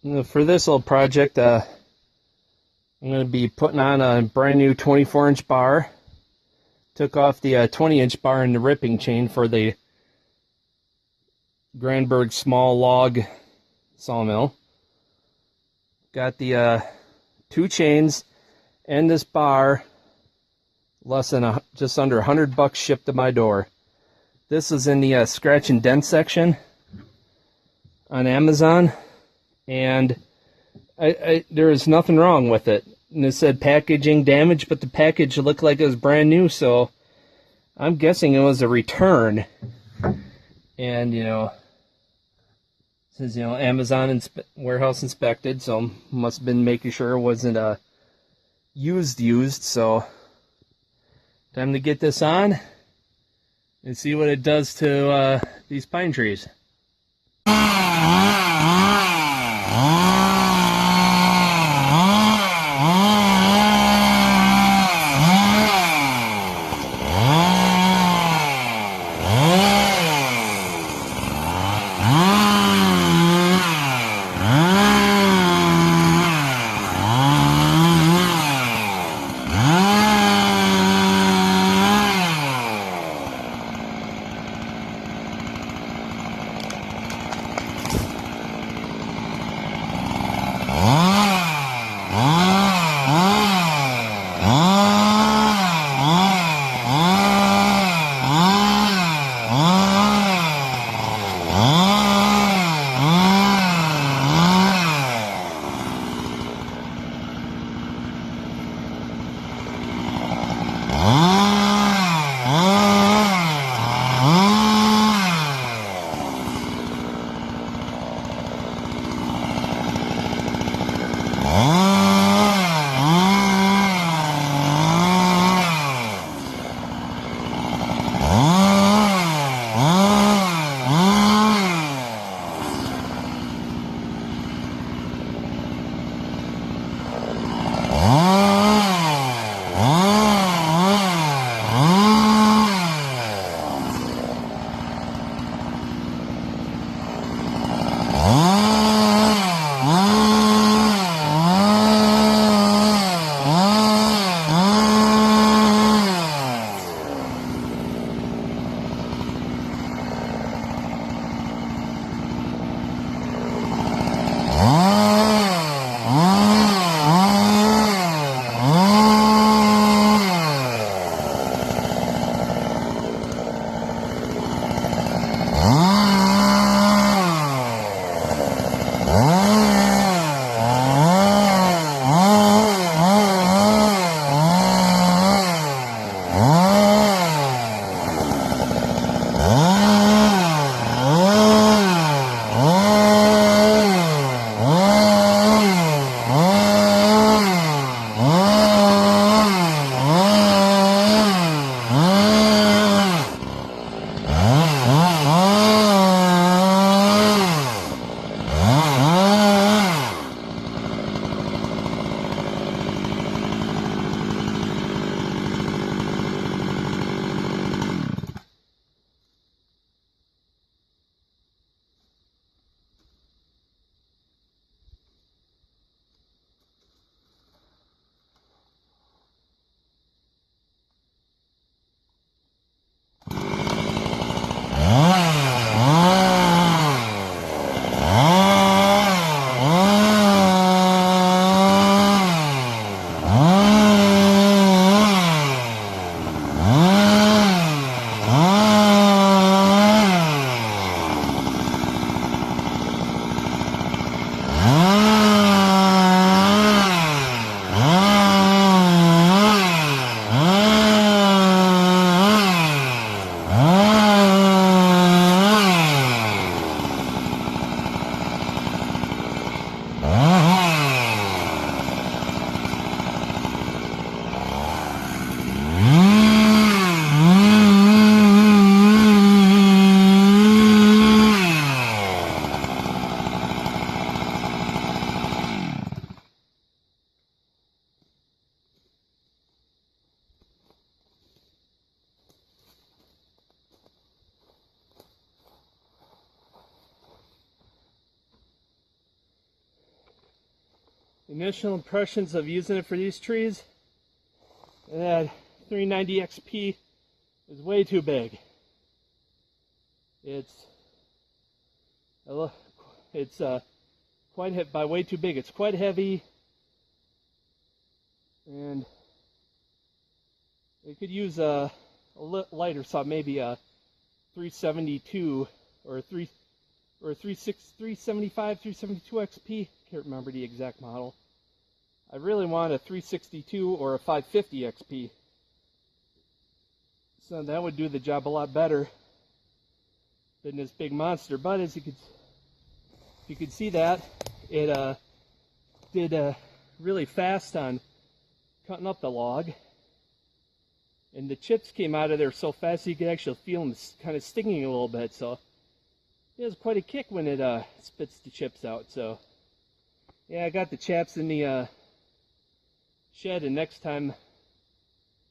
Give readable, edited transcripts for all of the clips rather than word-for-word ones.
For this little project, I'm going to be putting on a brand new 24-inch bar. Took off the 20-inch bar in the ripping chain for the Granberg small log sawmill. Got the 2 chains and this bar, just under $100 shipped to my door. This is in the scratch and dent section on Amazon, and there is nothing wrong with it. And it said packaging damage, but the package looked like it was brand new, so I'm guessing it was a return. And it says Amazon warehouse inspected, so must have been making sure it wasn't used. So time to get this on and see what it does to these pine trees. Initial impressions of using it for these trees, that 390 XP is way too big. It's quite heavy. By way too big, it's quite heavy, and it could use a lighter saw, maybe a 372 or a 375, 372 XP. Can't remember the exact model. I really want a 362 or a 550 XP. So that would do the job a lot better than this big monster. But as you could see that it did really fast on cutting up the log, and the chips came out of there so fast you could actually feel them kind of stinging a little bit. So it was quite a kick when it spits the chips out. So yeah, I got the chaps in the shed, and next time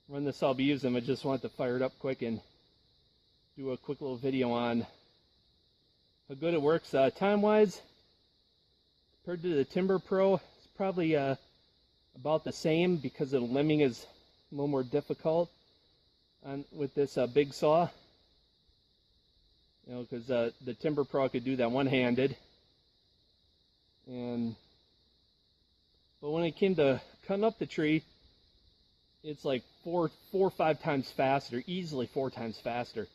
when this I'll be using them, I just want to fire it up quick and do a quick little video on how good it works. Time wise, compared to the Timber Pro, it's probably about the same, because the limbing is a little more difficult with this big saw. You know, because the Timber Pro could do that one-handed, but when it came to cutting up the tree, it's like four or 5 times faster, easily 4 times faster,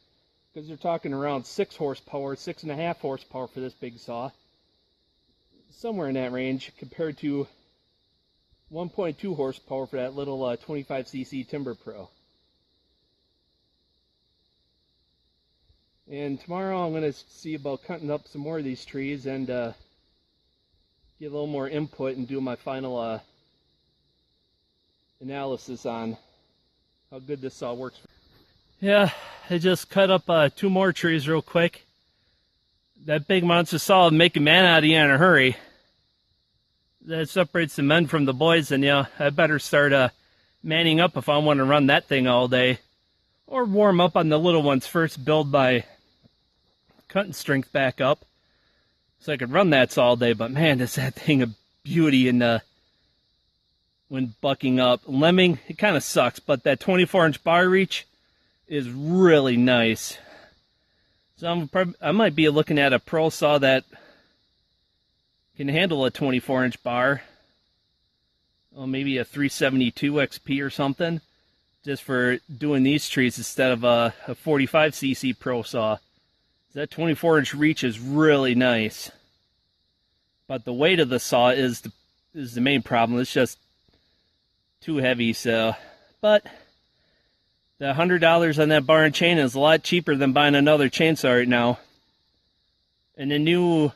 because you're talking around 6 horsepower, 6.5 horsepower for this big saw, somewhere in that range, compared to 1.2 horsepower for that little 25cc Timber Pro. And tomorrow I'm going to see about cutting up some more of these trees and get a little more input and do my final analysis on how good this saw works. Yeah, I just cut up 2 more trees real quick. That big monster saw would make a man out of you in a hurry. That separates the men from the boys, and yeah, I better start manning up if I want to run that thing all day. Or warm up on the little ones first, build my cutting strength back up, so I could run that saw all day. But man, is that thing a beauty in when bucking up. Lemming, it kind of sucks, but that 24-inch bar reach is really nice. So I might be looking at a pro saw that can handle a 24-inch bar. Well, maybe a 372 XP or something, just for doing these trees instead of a 45cc pro saw. That 24-inch reach is really nice. But the weight of the saw is the main problem. It's just too heavy. So, but the $100 on that bar and chain is a lot cheaper than buying another chainsaw right now. And the new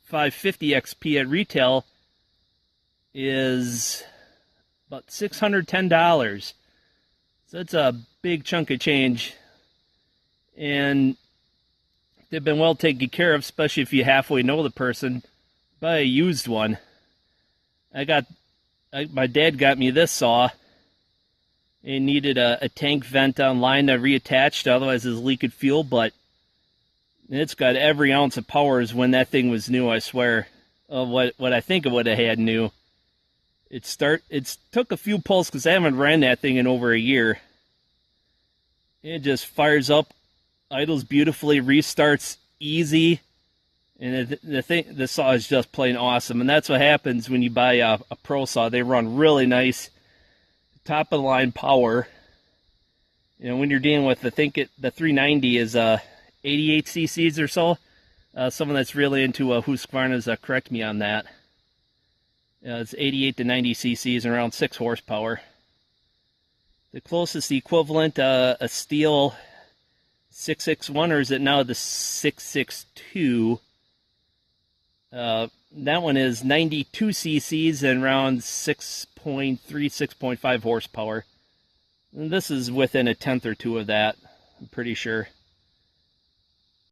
550 XP at retail is about $610. So that's a big chunk of change. And they've been well taken care of, especially if you halfway know the person. Buy a used one. My dad got me this saw. It needed a tank vent online to reattach, otherwise it's leaking fuel, but it's got every ounce of power as when that thing was new, I swear. What I think it would have had new. It took a few pulls because I haven't ran that thing in over a year. It just fires up, idles beautifully, restarts easy, and the saw is just plain awesome. And that's what happens when you buy a pro saw. They run really nice, top of the line power. You know, when you're dealing with the 390 is 88 cc's or so. Someone that's really into Husqvarna's correct me on that. It's 88 to 90 cc's and around 6 horsepower. The closest equivalent, a steel 661, or is it now the 662? That one is 92 cc's and around 6.3, 6.5 horsepower. And this is within a tenth or two of that, I'm pretty sure.